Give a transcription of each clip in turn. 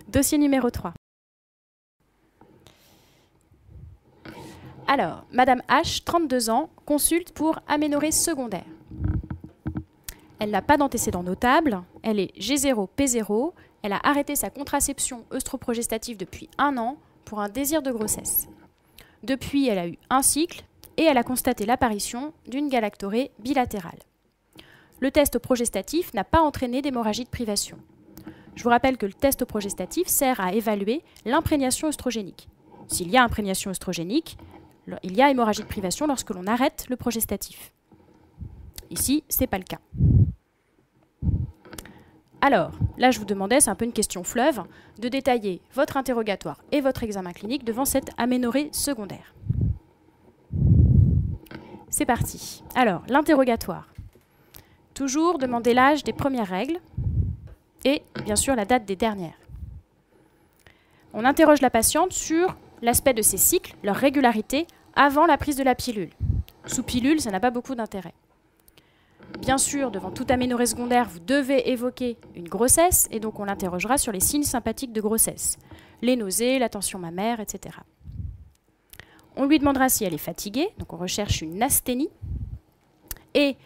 Dossier numéro 3. Alors, Madame H, 32 ans, consulte pour aménorrhée secondaire. Elle n'a pas d'antécédents notables, elle est G0, P0, elle a arrêté sa contraception œstroprogestative depuis 1 an pour un désir de grossesse. Depuis, elle a eu un cycle et elle a constaté l'apparition d'une galactorrhée bilatérale. Le test progestatif n'a pas entraîné d'hémorragie de privation. Je vous rappelle que le test progestatif sert à évaluer l'imprégnation œstrogénique. S'il y a imprégnation œstrogénique, il y a hémorragie de privation lorsque l'on arrête le progestatif. Ici, ce n'est pas le cas. Alors, là, je vous demandais, c'est un peu une question fleuve, de détailler votre interrogatoire et votre examen clinique devant cette aménorrhée secondaire. C'est parti. Alors, l'interrogatoire. Toujours demander l'âge des premières règles et, bien sûr, la date des dernières. On interroge la patiente sur l'aspect de ses cycles, leur régularité, avant la prise de la pilule. Sous pilule, ça n'a pas beaucoup d'intérêt. Bien sûr, devant toute aménorrhée secondaire, vous devez évoquer une grossesse et donc on l'interrogera sur les signes sympathiques de grossesse. Les nausées, la tension mammaire, etc. On lui demandera si elle est fatiguée, donc on recherche une asthénie. Et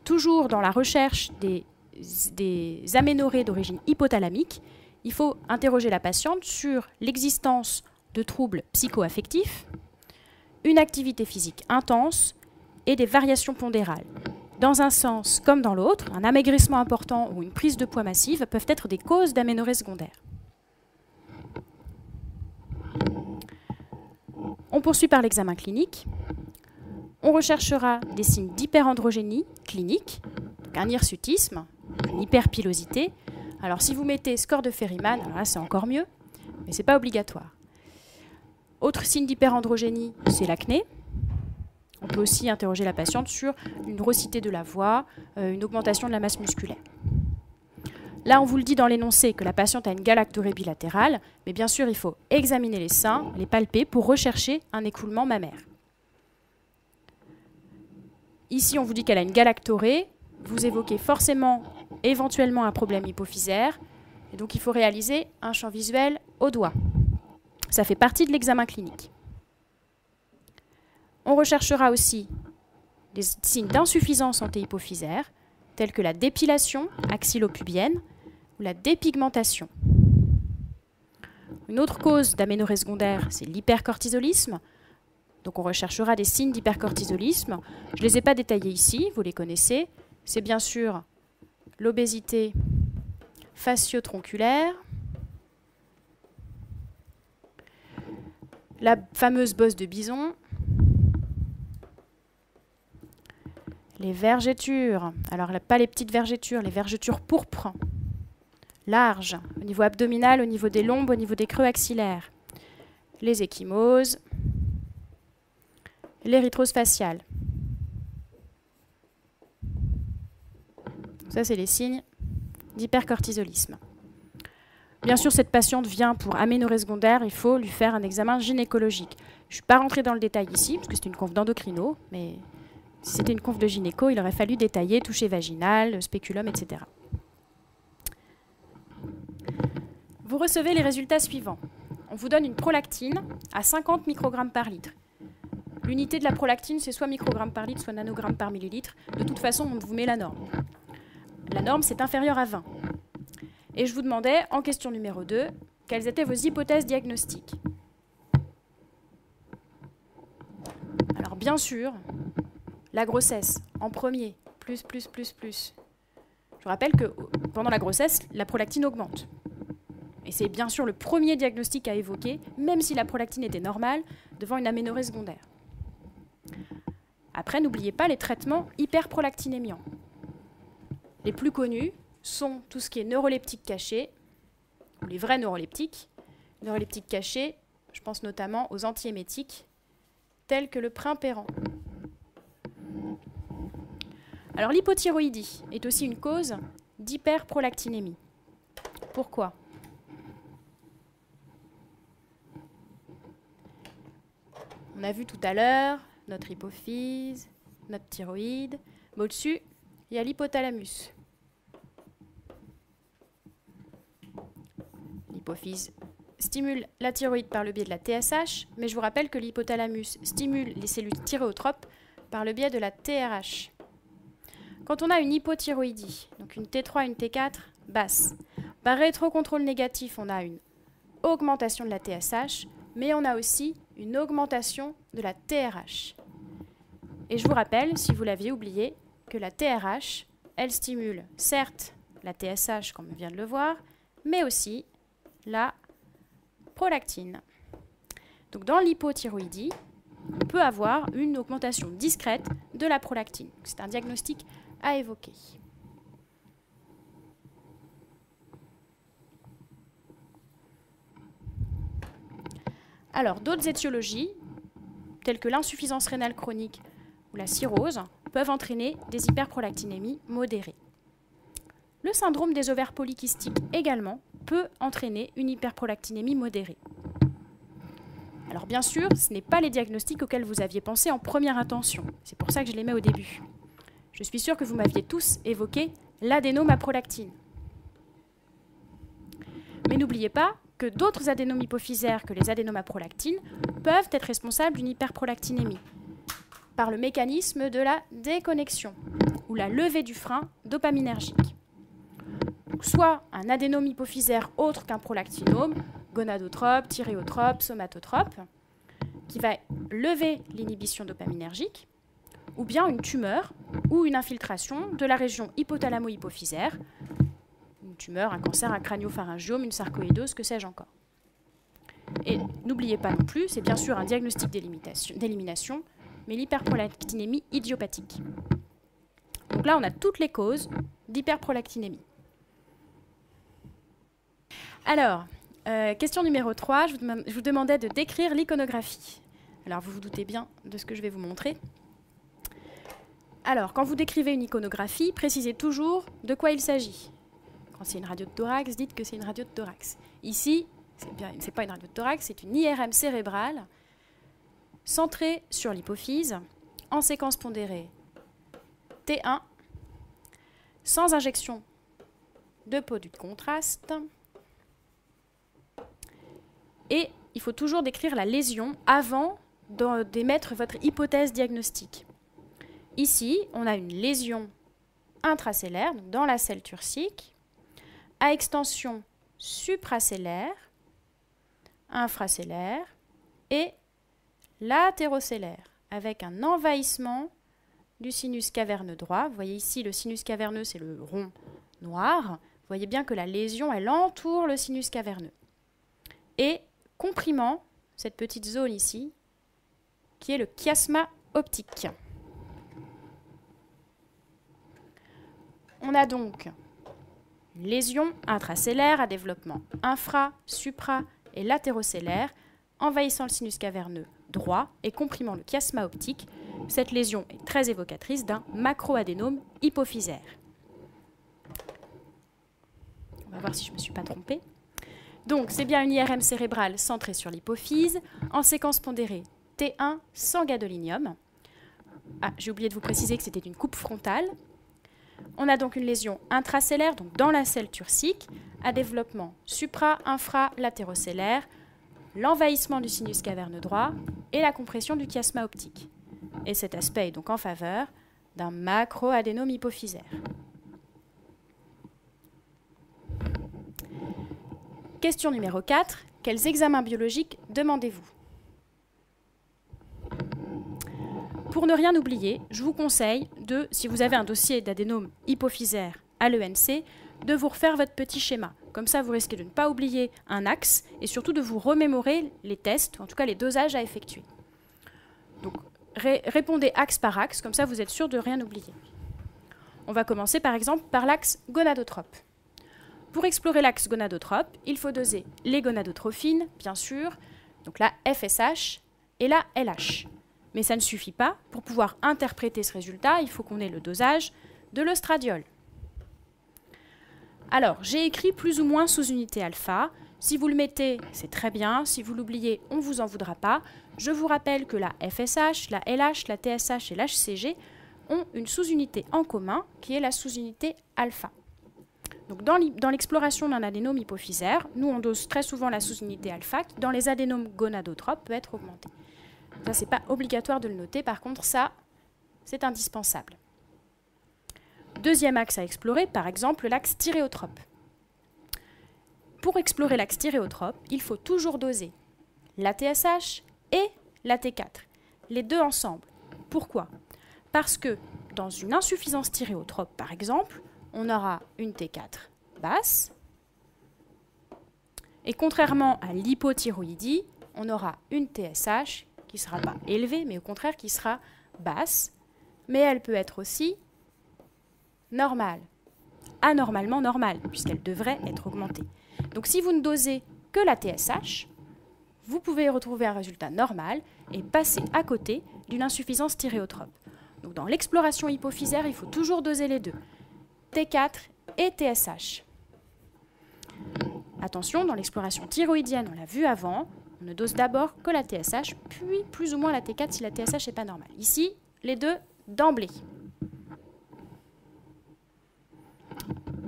toujours dans la recherche des aménorrhées d'origine hypothalamique, il faut interroger la patiente sur l'existence de troubles psychoaffectifs, une activité physique intense et des variations pondérales. Dans un sens comme dans l'autre, un amaigrissement important ou une prise de poids massive peuvent être des causes d'aménorrhée secondaire. On poursuit par l'examen clinique. On recherchera des signes d'hyperandrogénie clinique, un hirsutisme, une hyperpilosité. Alors si vous mettez score de Ferryman, alors là c'est encore mieux, mais ce n'est pas obligatoire. Autre signe d'hyperandrogénie, c'est l'acné. On peut aussi interroger la patiente sur une grossité de la voix, une augmentation de la masse musculaire. Là, on vous le dit dans l'énoncé que la patiente a une galactorrhée bilatérale, mais bien sûr, il faut examiner les seins, les palper pour rechercher un écoulement mammaire. Ici, on vous dit qu'elle a une galactorrhée. Vous évoquez forcément, éventuellement, un problème hypophysaire. Et donc, il faut réaliser un champ visuel au doigt. Ça fait partie de l'examen clinique. On recherchera aussi des signes d'insuffisance antéhypophysaire, tels que la dépilation axillopubienne ou la dépigmentation. Une autre cause d'aménorrhée secondaire, c'est l'hypercortisolisme. Donc on recherchera des signes d'hypercortisolisme. Je ne les ai pas détaillés ici, vous les connaissez. C'est bien sûr l'obésité fascio-tronculaire, la fameuse bosse de bison, les vergetures, alors pas les petites vergetures, les vergetures pourpres, larges, au niveau abdominal, au niveau des lombes, au niveau des creux axillaires, les ecchymoses, l'érythrose faciale. Ça, c'est les signes d'hypercortisolisme. Bien sûr, cette patiente vient pour aménorrhée secondaire, il faut lui faire un examen gynécologique. Je ne suis pas rentrée dans le détail ici, parce que c'est une conf d'endocrino, mais si c'était une conf de gynéco, il aurait fallu détailler toucher vaginal, spéculum, etc. Vous recevez les résultats suivants. On vous donne une prolactine à 50 microgrammes par litre. L'unité de la prolactine, c'est soit microgrammes par litre, soit nanogrammes par millilitre. De toute façon, on vous met la norme. La norme, c'est inférieur à 20. Et je vous demandais, en question numéro 2, quelles étaient vos hypothèses diagnostiques. Alors bien sûr, la grossesse, en premier, plus. Je vous rappelle que pendant la grossesse, la prolactine augmente. Et c'est bien sûr le premier diagnostic à évoquer, même si la prolactine était normale, devant une aménorrhée secondaire. Après, n'oubliez pas les traitements hyperprolactinémiants. Les plus connus sont tout ce qui est neuroleptique caché, ou les vrais neuroleptiques. Neuroleptiques cachés, je pense notamment aux antiémétiques, tels que le primpéran. Alors l'hypothyroïdie est aussi une cause d'hyperprolactinémie. Pourquoi ? On a vu tout à l'heure notre hypophyse, notre thyroïde, mais au-dessus, il y a l'hypothalamus. l'hypophyse stimule la thyroïde par le biais de la TSH, mais je vous rappelle que l'hypothalamus stimule les cellules thyréotropes par le biais de la TRH. Quand on a une hypothyroïdie, donc une T3, une T4 basse, par rétrocontrôle négatif, on a une augmentation de la TSH, mais on a aussi une augmentation de la TRH. Et je vous rappelle, si vous l'aviez oublié, que la TRH, elle stimule certes la TSH, comme on vient de le voir, mais aussi la prolactine. Donc dans l'hypothyroïdie, on peut avoir une augmentation discrète de la prolactine. C'est un diagnostic à évoquer. Alors, d'autres étiologies, telles que l'insuffisance rénale chronique ou la cirrhose, peuvent entraîner des hyperprolactinémies modérées. Le syndrome des ovaires polykystiques également peut entraîner une hyperprolactinémie modérée. Alors bien sûr, ce n'est pas les diagnostics auxquels vous aviez pensé en première intention. C'est pour ça que je les mets au début. Je suis sûre que vous m'aviez tous évoqué l'adénome à prolactine. Mais n'oubliez pas que d'autres adénomes hypophysaires que les adénomes à prolactine peuvent être responsables d'une hyperprolactinémie par le mécanisme de la déconnexion ou la levée du frein dopaminergique. Soit un adénome hypophysaire autre qu'un prolactinome, gonadotrope, thyréotrope, somatotrope, qui va lever l'inhibition dopaminergique, ou bien une tumeur ou une infiltration de la région hypothalamo-hypophysaire, une tumeur, un cancer, un crânio-pharyngiome, une sarcoïdose, que sais-je encore. Et n'oubliez pas non plus, c'est bien sûr un diagnostic d'élimination, mais l'hyperprolactinémie idiopathique. Donc là, on a toutes les causes d'hyperprolactinémie. Alors, question numéro 3, je vous demandais de décrire l'iconographie. Alors, vous vous doutez bien de ce que je vais vous montrer. Alors, quand vous décrivez une iconographie, précisez toujours de quoi il s'agit. Quand c'est une radio de thorax, dites que c'est une radio de thorax. Ici, c'est pas une radio de thorax, c'est une IRM cérébrale centrée sur l'hypophyse, en séquence pondérée T1, sans injection de produit de contraste. Et il faut toujours décrire la lésion avant d'émettre votre hypothèse diagnostique. Ici, on a une lésion intracellaire, donc dans la selle turcique, à extension supracellaire, infracellaire et latérocellaire, avec un envahissement du sinus caverneux droit. Vous voyez ici, le sinus caverneux, c'est le rond noir. Vous voyez bien que la lésion, elle entoure le sinus caverneux. Et comprimant cette petite zone ici, qui est le chiasma optique. On a donc une lésion intracellaire à développement infra, supra et latérocellaire, envahissant le sinus caverneux droit et comprimant le chiasma optique. Cette lésion est très évocatrice d'un macroadénome hypophysaire. On va voir si je ne me suis pas trompée. Donc, c'est bien une IRM cérébrale centrée sur l'hypophyse, en séquence pondérée T1 sans gadolinium. Ah, j'ai oublié de vous préciser que c'était une coupe frontale. On a donc une lésion intracellaire, donc dans la selle turcique, à développement supra, infra, latérocellaire, l'envahissement du sinus caverneux droit et la compression du chiasma optique. Et cet aspect est donc en faveur d'un macroadénome hypophysaire. Question numéro 4. Quels examens biologiques demandez-vous? Pour ne rien oublier, je vous conseille si vous avez un dossier d'adénome hypophysaire à l'ENC, de vous refaire votre petit schéma. Comme ça, vous risquez de ne pas oublier un axe et surtout de vous remémorer les tests, en tout cas les dosages à effectuer. Donc, répondez axe par axe, comme ça vous êtes sûr de rien oublier. On va commencer par exemple par l'axe gonadotrope. Pour explorer l'axe gonadotrope, il faut doser les gonadotrophines, bien sûr, donc la FSH et la LH. Mais ça ne suffit pas. Pour pouvoir interpréter ce résultat, il faut qu'on ait le dosage de l'œstradiol. Alors, j'ai écrit plus ou moins sous unité alpha. Si vous le mettez, c'est très bien. Si vous l'oubliez, on ne vous en voudra pas. Je vous rappelle que la FSH, la LH, la TSH et l'HCG ont une sous-unité en commun, qui est la sous-unité alpha. Donc dans l'exploration d'un adénome hypophysaire, nous on dose très souvent la sous-unité alpha qui dans les adénomes gonadotropes peut être augmentée. Ça c'est pas obligatoire de le noter, par contre ça c'est indispensable. Deuxième axe à explorer, par exemple l'axe thyréotrope. Pour explorer l'axe thyréotrope, il faut toujours doser la TSH et la T4, les deux ensemble. Pourquoi? Parce que dans une insuffisance thyréotrope, par exemple, on aura une T4 basse, et contrairement à l'hypothyroïdie, on aura une TSH qui ne sera pas élevée, mais au contraire qui sera basse, mais elle peut être aussi normale, anormalement normale, puisqu'elle devrait être augmentée. Donc si vous ne dosez que la TSH, vous pouvez retrouver un résultat normal et passer à côté d'une insuffisance thyréotrope. Donc dans l'exploration hypophysaire, il faut toujours doser les deux, T4 et TSH. Attention, dans l'exploration thyroïdienne, on l'a vu avant, on ne dose d'abord que la TSH, puis plus ou moins la T4 si la TSH n'est pas normale. Ici, les deux d'emblée.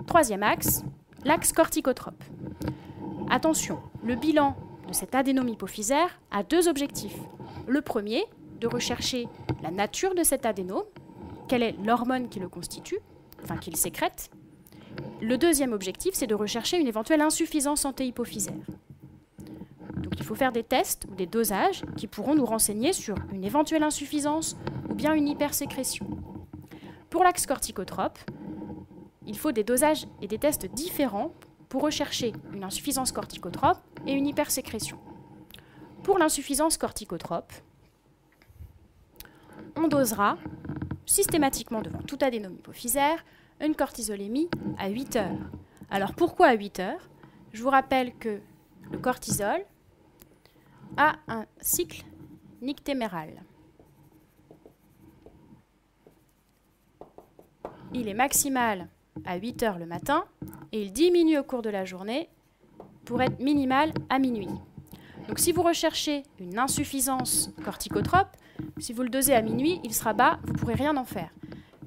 Troisième axe, l'axe corticotrope. Attention, le bilan de cet adénome hypophysaire a deux objectifs. Le premier, de rechercher la nature de cet adénome, quelle est l'hormone qui le constitue, enfin qui le sécrète. Le deuxième objectif, c'est de rechercher une éventuelle insuffisance antéhypophysaire. Donc il faut faire des tests ou des dosages qui pourront nous renseigner sur une éventuelle insuffisance ou bien une hypersécrétion. Pour l'axe corticotrope, il faut des dosages et des tests différents pour rechercher une insuffisance corticotrope et une hypersécrétion. Pour l'insuffisance corticotrope, on dosera systématiquement devant tout adénome hypophysaire une cortisolémie à 8 heures. Alors pourquoi à 8 heures? Je vous rappelle que le cortisol a un cycle nictéméral. Il est maximal à 8 heures le matin et il diminue au cours de la journée pour être minimal à minuit. Donc si vous recherchez une insuffisance corticotrope, si vous le dosez à minuit, il sera bas, vous ne pourrez rien en faire.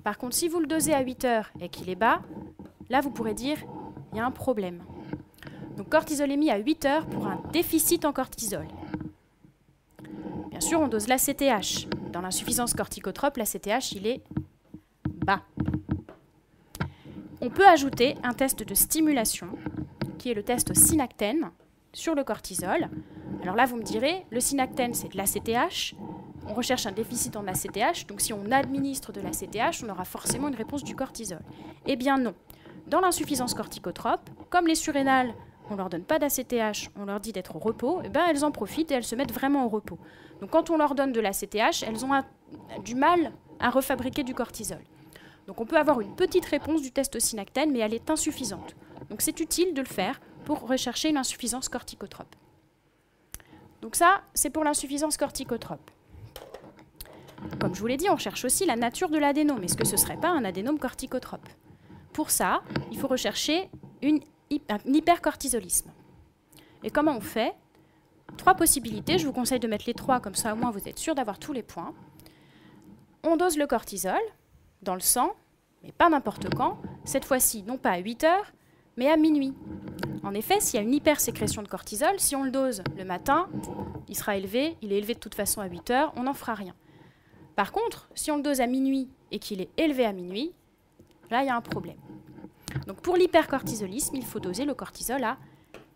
Par contre, si vous le dosez à 8 heures et qu'il est bas, là vous pourrez dire il y a un problème. Donc cortisolémie à 8 heures pour un déficit en cortisol. Bien sûr, on dose l'ACTH. Dans l'insuffisance corticotrope, l'ACTH, il est bas. On peut ajouter un test de stimulation, qui est le test au synactène, sur le cortisol. Alors là, vous me direz, le synactène, c'est de l'ACTH. On recherche un déficit en ACTH, donc si on administre de l'ACTH, on aura forcément une réponse du cortisol. Eh bien non. Dans l'insuffisance corticotrope, comme les surrénales, on ne leur donne pas d'ACTH, on leur dit d'être au repos, eh bien elles en profitent et elles se mettent vraiment au repos. Donc quand on leur donne de l'ACTH, elles ont du mal à refabriquer du cortisol. Donc on peut avoir une petite réponse du test synactène, mais elle est insuffisante. Donc c'est utile de le faire pour rechercher une insuffisance corticotrope. Donc ça, c'est pour l'insuffisance corticotrope. Comme je vous l'ai dit, on cherche aussi la nature de l'adénome. Est-ce que ce ne serait pas un adénome corticotrope? Pour ça, il faut rechercher un hypercortisolisme. Et comment on fait? 3 possibilités, je vous conseille de mettre les 3, comme ça au moins vous êtes sûr d'avoir tous les points. On dose le cortisol dans le sang, mais pas n'importe quand, cette fois-ci non pas à 8 heures, mais à minuit. En effet, s'il y a une hypersécrétion de cortisol, si on le dose le matin, il sera élevé, il est élevé de toute façon à 8 heures, on n'en fera rien. Par contre, si on le dose à minuit et qu'il est élevé à minuit, là il y a un problème. Donc pour l'hypercortisolisme, il faut doser le cortisol à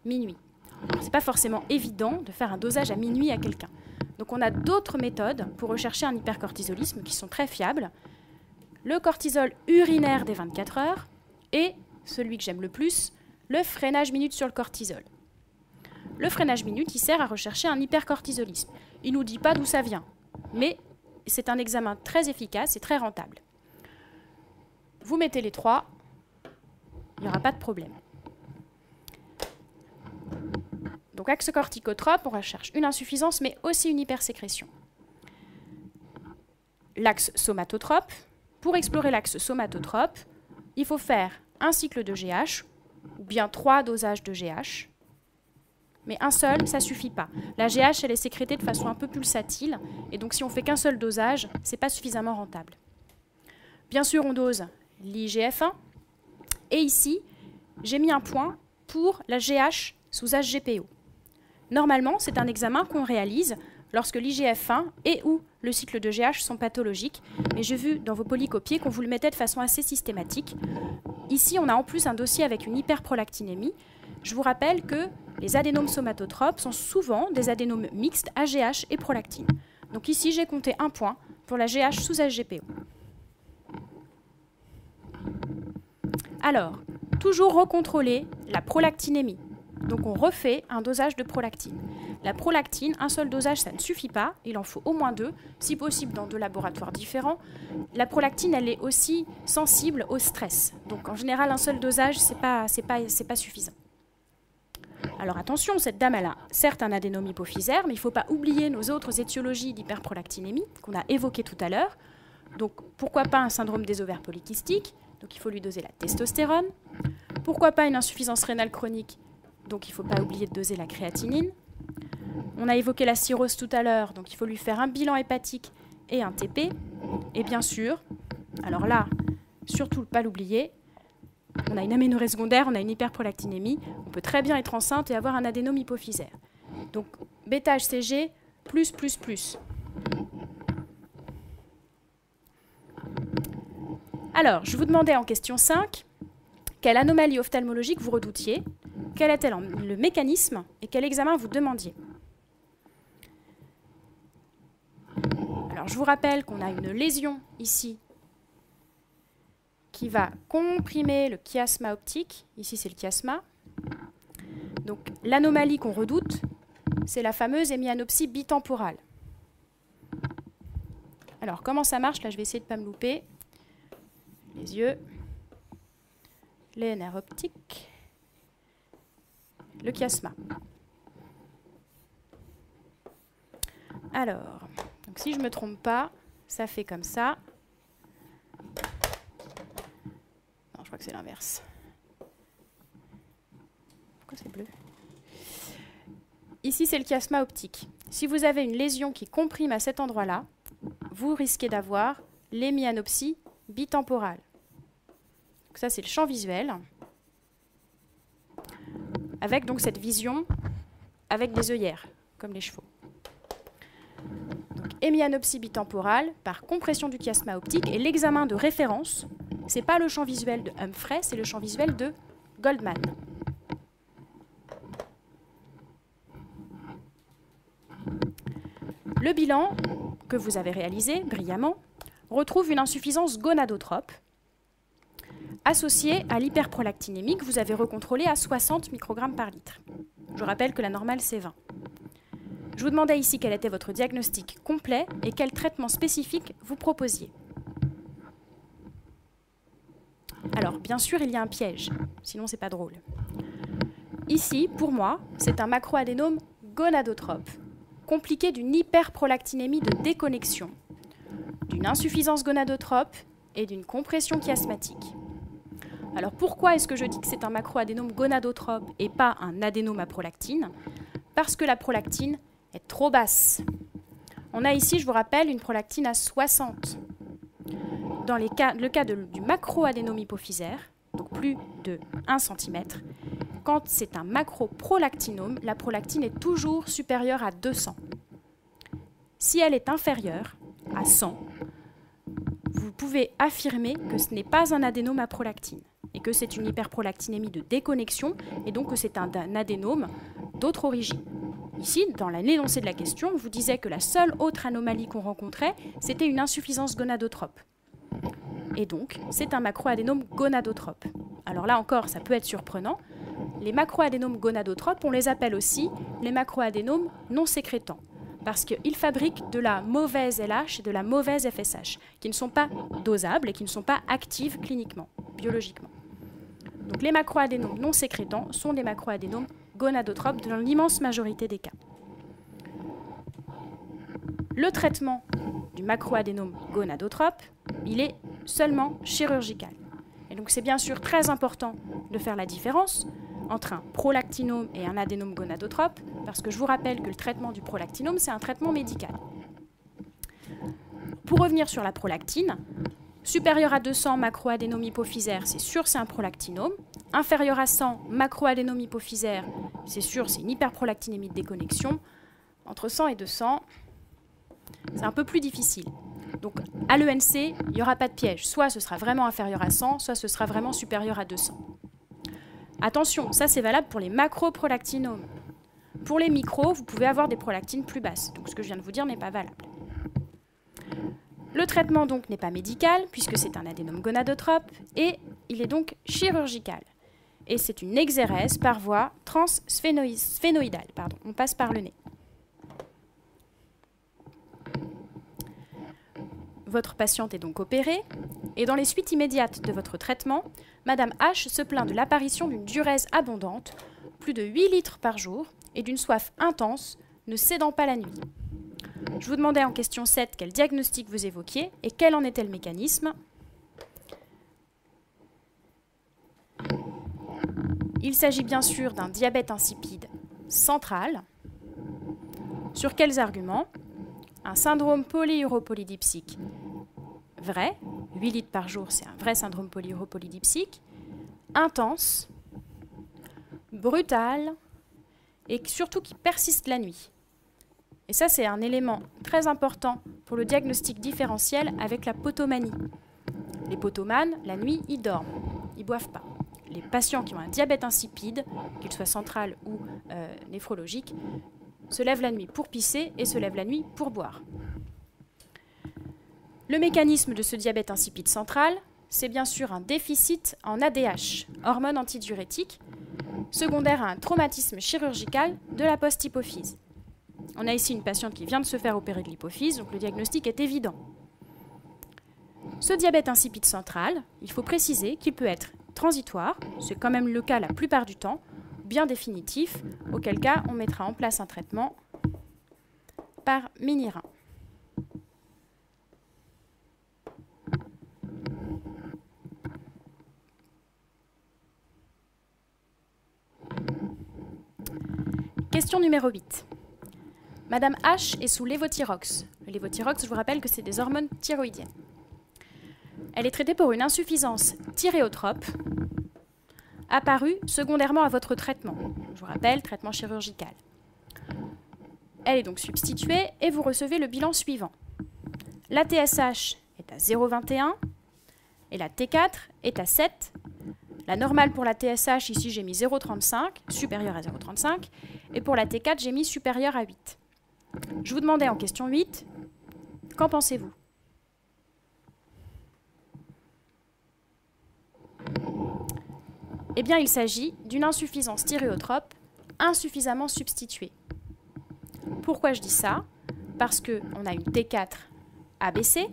minuit. Ce n'est pas forcément évident de faire un dosage à minuit à quelqu'un. Donc on a d'autres méthodes pour rechercher un hypercortisolisme qui sont très fiables. Le cortisol urinaire des 24 heures et, celui que j'aime le plus, le freinage minute sur le cortisol. Le freinage minute, il sert à rechercher un hypercortisolisme. Il ne nous dit pas d'où ça vient, mais c'est un examen très efficace et très rentable. Vous mettez les 3, il n'y aura pas de problème. Donc axe corticotrope, on recherche une insuffisance, mais aussi une hypersécrétion. L'axe somatotrope. Pour explorer l'axe somatotrope, il faut faire un cycle de GH, ou bien 3 dosages de GH. Mais un seul, ça ne suffit pas. La GH, elle est sécrétée de façon un peu pulsatile, et donc si on fait qu'un seul dosage, ce n'est pas suffisamment rentable. Bien sûr, on dose l'IGF-1, et ici, j'ai mis un point pour la GH sous HGPO. Normalement, c'est un examen qu'on réalise lorsque l'IGF-1 et ou le cycle de GH sont pathologiques, mais j'ai vu dans vos polycopiés qu'on vous le mettait de façon assez systématique. Ici, on a en plus un dossier avec une hyperprolactinémie. Je vous rappelle que les adénomes somatotropes sont souvent des adénomes mixtes AGH et prolactine. Donc ici, j'ai compté un point pour la GH sous HGPO. Alors, toujours recontrôler la prolactinémie. Donc on refait un dosage de prolactine. La prolactine, un seul dosage, ça ne suffit pas. Il en faut au moins 2, si possible dans 2 laboratoires différents. La prolactine, elle est aussi sensible au stress. Donc en général, un seul dosage, c'est pas suffisant. Alors attention, cette dame, elle a certes un adénome hypophysaire, mais il ne faut pas oublier nos autres étiologies d'hyperprolactinémie qu'on a évoquées tout à l'heure. Donc pourquoi pas un syndrome des ovaires polykystiques? Donc il faut lui doser la testostérone. Pourquoi pas une insuffisance rénale chronique? Donc il ne faut pas oublier de doser la créatinine. On a évoqué la cirrhose tout à l'heure, donc il faut lui faire un bilan hépatique et un TP. Et bien sûr, alors là, surtout pas l'oublier, on a une aménorrhée secondaire, on a une hyperprolactinémie, on peut très bien être enceinte et avoir un adénome hypophysaire. Donc bêta-HCG, plus. Alors, je vous demandais en question 5, quelle anomalie ophtalmologique vous redoutiez, quel était le mécanisme et quel examen vous demandiez. Alors, je vous rappelle qu'on a une lésion ici qui va comprimer le chiasma optique. Ici, c'est le chiasma. Donc, l'anomalie qu'on redoute, c'est la fameuse hémianopsie bitemporale. Alors, comment ça marche? Là, je vais essayer de ne pas me louper. Les yeux, les nerfs optiques, le chiasma. Alors, donc si je ne me trompe pas, ça fait comme ça. Non, je crois que c'est l'inverse. Pourquoi c'est bleu? Ici, c'est le chiasma optique. Si vous avez une lésion qui comprime à cet endroit-là, vous risquez d'avoir l'hémianopsie bitemporale. Donc ça, c'est le champ visuel, avec donc cette vision avec des œillères, comme les chevaux. Donc, hémianopsie bitemporale par compression du chiasma optique, et l'examen de référence, ce n'est pas le champ visuel de Humphrey, c'est le champ visuel de Goldman. Le bilan que vous avez réalisé brillamment retrouve une insuffisance gonadotrope associée à l'hyperprolactinémie que vous avez recontrôlée à 60 microgrammes par litre. Je rappelle que la normale, c'est 20. Je vous demandais ici quel était votre diagnostic complet et quel traitement spécifique vous proposiez. Alors, bien sûr, il y a un piège, sinon c'est pas drôle. Ici, pour moi, c'est un macroadénome gonadotrope, compliqué d'une hyperprolactinémie de déconnexion, d'une insuffisance gonadotrope et d'une compression chiasmatique. Alors pourquoi est-ce que je dis que c'est un macroadénome gonadotrope et pas un adénome à prolactine? Parce que la prolactine est trop basse. On a ici, je vous rappelle, une prolactine à 60. Dans le cas du macroadénome hypophysaire, donc plus de 1 cm, quand c'est un macroprolactinome, la prolactine est toujours supérieure à 200. Si elle est inférieure à 100, vous pouvez affirmer que ce n'est pas un adénome à prolactine et que c'est une hyperprolactinémie de déconnexion et donc que c'est un adénome d'autre origine. Ici, dans l'énoncé de la question, on vous disait que la seule autre anomalie qu'on rencontrait, c'était une insuffisance gonadotrope. Et donc, c'est un macroadénome gonadotrope. Alors là encore, ça peut être surprenant. Les macroadénomes gonadotropes, on les appelle aussi les macroadénomes non sécrétants, parce qu'ils fabriquent de la mauvaise LH et de la mauvaise FSH, qui ne sont pas dosables et qui ne sont pas actives cliniquement, biologiquement. Donc les macroadénomes non sécrétants sont des macroadénomes gonadotropes dans l'immense majorité des cas. Le traitement du macroadénome gonadotrope, il est seulement chirurgical. Et donc c'est bien sûr très important de faire la différence entre un prolactinome et un adénome gonadotrope, parce que je vous rappelle que le traitement du prolactinome, c'est un traitement médical. Pour revenir sur la prolactine, Supérieur à 200, macroadénome hypophysaire, c'est sûr, c'est un prolactinome. Inférieur à 100, macroadénome hypophysaire, c'est sûr, c'est une hyperprolactinémie de déconnexion. Entre 100 et 200, c'est un peu plus difficile. Donc, à l'ENC, il n'y aura pas de piège. Soit ce sera vraiment inférieur à 100, soit ce sera vraiment supérieur à 200. Attention, ça c'est valable pour les macroprolactinomes. Pour les micros, vous pouvez avoir des prolactines plus basses. Donc, ce que je viens de vous dire n'est pas valable. Le traitement donc n'est pas médical, puisque c'est un adénome gonadotrope, et il est donc chirurgical. Et c'est une exérèse par voie transphénoïdale. On passe par le nez. Votre patiente est donc opérée, et dans les suites immédiates de votre traitement, Madame H se plaint de l'apparition d'une diurèse abondante, plus de 8 litres par jour, et d'une soif intense, ne cédant pas la nuit. Je vous demandais en question 7 quel diagnostic vous évoquiez et quel en était le mécanisme. Il s'agit bien sûr d'un diabète insipide central. Sur quels arguments? Un syndrome polyuropolydipsique vrai, 8 litres par jour, c'est un vrai syndrome polyuropolydipsique, intense, brutal et surtout qui persiste la nuit. Et ça, c'est un élément très important pour le diagnostic différentiel avec la potomanie. Les potomanes, la nuit, ils dorment, ils ne boivent pas. Les patients qui ont un diabète insipide, qu'il soit central ou néphrologique, se lèvent la nuit pour pisser et se lèvent la nuit pour boire. Le mécanisme de ce diabète insipide central, c'est bien sûr un déficit en ADH, hormone antidiurétique, secondaire à un traumatisme chirurgical de la post-hypophyse. On a ici une patiente qui vient de se faire opérer de l'hypophyse, donc le diagnostic est évident. Ce diabète insipide central, il faut préciser qu'il peut être transitoire, c'est quand même le cas la plupart du temps, bien définitif, auquel cas on mettra en place un traitement par mini-rein. Question numéro 8. Madame H est sous lévothyrox. Le lévothyrox, je vous rappelle que c'est des hormones thyroïdiennes. Elle est traitée pour une insuffisance thyréotrope apparue secondairement à votre traitement. Je vous rappelle, traitement chirurgical. Elle est donc substituée et vous recevez le bilan suivant. La TSH est à 0,21 et la T4 est à 7. La normale pour la TSH, ici j'ai mis 0,35, supérieure à 0,35, et pour la T4, j'ai mis supérieure à 8. Je vous demandais en question 8, qu'en pensez-vous? Eh bien, il s'agit d'une insuffisance thyréotrope insuffisamment substituée. Pourquoi je dis ça? Parce qu'on a une T4 abaissée,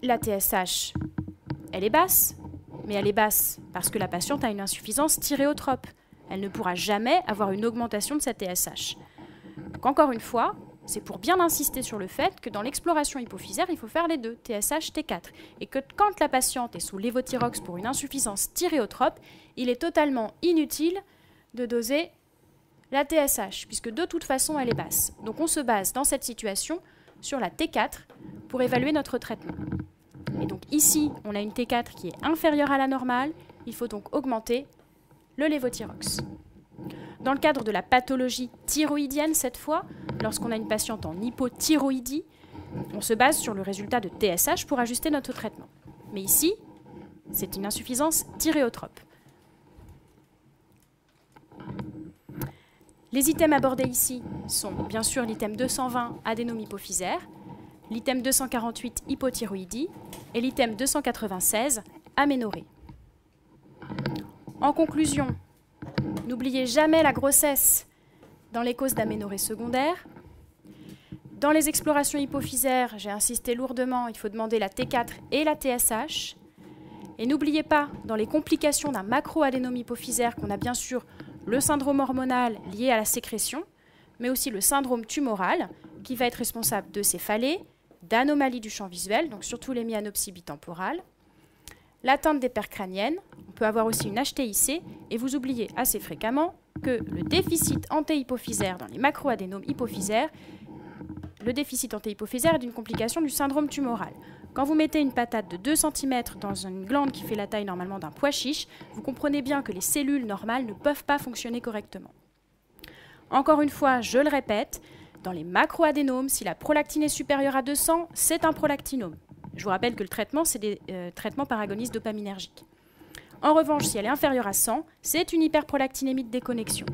la TSH, elle est basse, mais elle est basse parce que la patiente a une insuffisance thyréotrope. Elle ne pourra jamais avoir une augmentation de sa TSH. Donc encore une fois, c'est pour bien insister sur le fait que dans l'exploration hypophysaire, il faut faire les deux, TSH, T4. Et que quand la patiente est sous lévothyrox pour une insuffisance thyréotrope, il est totalement inutile de doser la TSH, puisque de toute façon, elle est basse. Donc on se base dans cette situation sur la T4 pour évaluer notre traitement. Et donc ici, on a une T4 qui est inférieure à la normale, il faut donc augmenter le lévothyrox. Dans le cadre de la pathologie thyroïdienne, cette fois, lorsqu'on a une patiente en hypothyroïdie, on se base sur le résultat de TSH pour ajuster notre traitement. Mais ici, c'est une insuffisance thyréotrope. Les items abordés ici sont bien sûr l'item 220, adénome hypophysaire, l'item 248, hypothyroïdie, et l'item 296, aménorrhée. En conclusion, n'oubliez jamais la grossesse dans les causes d'aménorrhée secondaire. Dans les explorations hypophysaires, j'ai insisté lourdement, il faut demander la T4 et la TSH. Et n'oubliez pas, dans les complications d'un macroadénome hypophysaire, qu'on a bien sûr le syndrome hormonal lié à la sécrétion, mais aussi le syndrome tumoral, qui va être responsable de céphalée, d'anomalies du champ visuel, donc surtout les myanopsies bitemporales, l'atteinte des paires crâniennes, on peut avoir aussi une HTIC, et vous oubliez assez fréquemment que le déficit antéhypophysaire dans les macroadénomes hypophysaires, le déficit antéhypophysaire est une complication du syndrome tumoral. Quand vous mettez une patate de 2 cm dans une glande qui fait la taille normalement d'un pois chiche, vous comprenez bien que les cellules normales ne peuvent pas fonctionner correctement. Encore une fois, je le répète, dans les macroadénomes, si la prolactine est supérieure à 200, c'est un prolactinome. Je vous rappelle que le traitement, c'est des traitements par agonistes dopaminergiques. En revanche, si elle est inférieure à 100, c'est une hyperprolactinémie de déconnexion.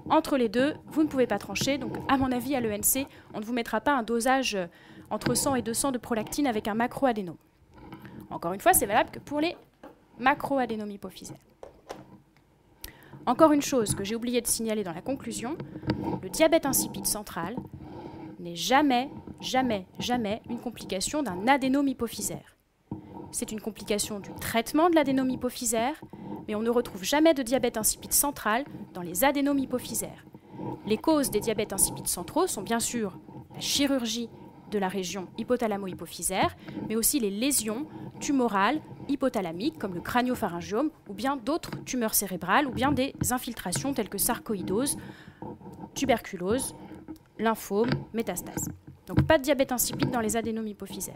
Entre les deux, vous ne pouvez pas trancher, donc à mon avis, à l'ENC, on ne vous mettra pas un dosage entre 100 et 200 de prolactine avec un macroadénome. Encore une fois, c'est valable que pour les macroadénomes hypophysaires. Encore une chose que j'ai oublié de signaler dans la conclusion, le diabète insipide central n'est jamais une complication d'un adénome hypophysaire. C'est une complication du traitement de l'adénome hypophysaire, mais on ne retrouve jamais de diabète insipide central dans les adénomes hypophysaires. Les causes des diabètes insipides centraux sont bien sûr la chirurgie de la région hypothalamo-hypophysaire, mais aussi les lésions tumorales hypothalamiques comme le crânio-pharyngiome ou bien d'autres tumeurs cérébrales ou bien des infiltrations telles que sarcoïdose, tuberculose, lymphome, métastase. Donc pas de diabète insipide dans les adénomes hypophysaires.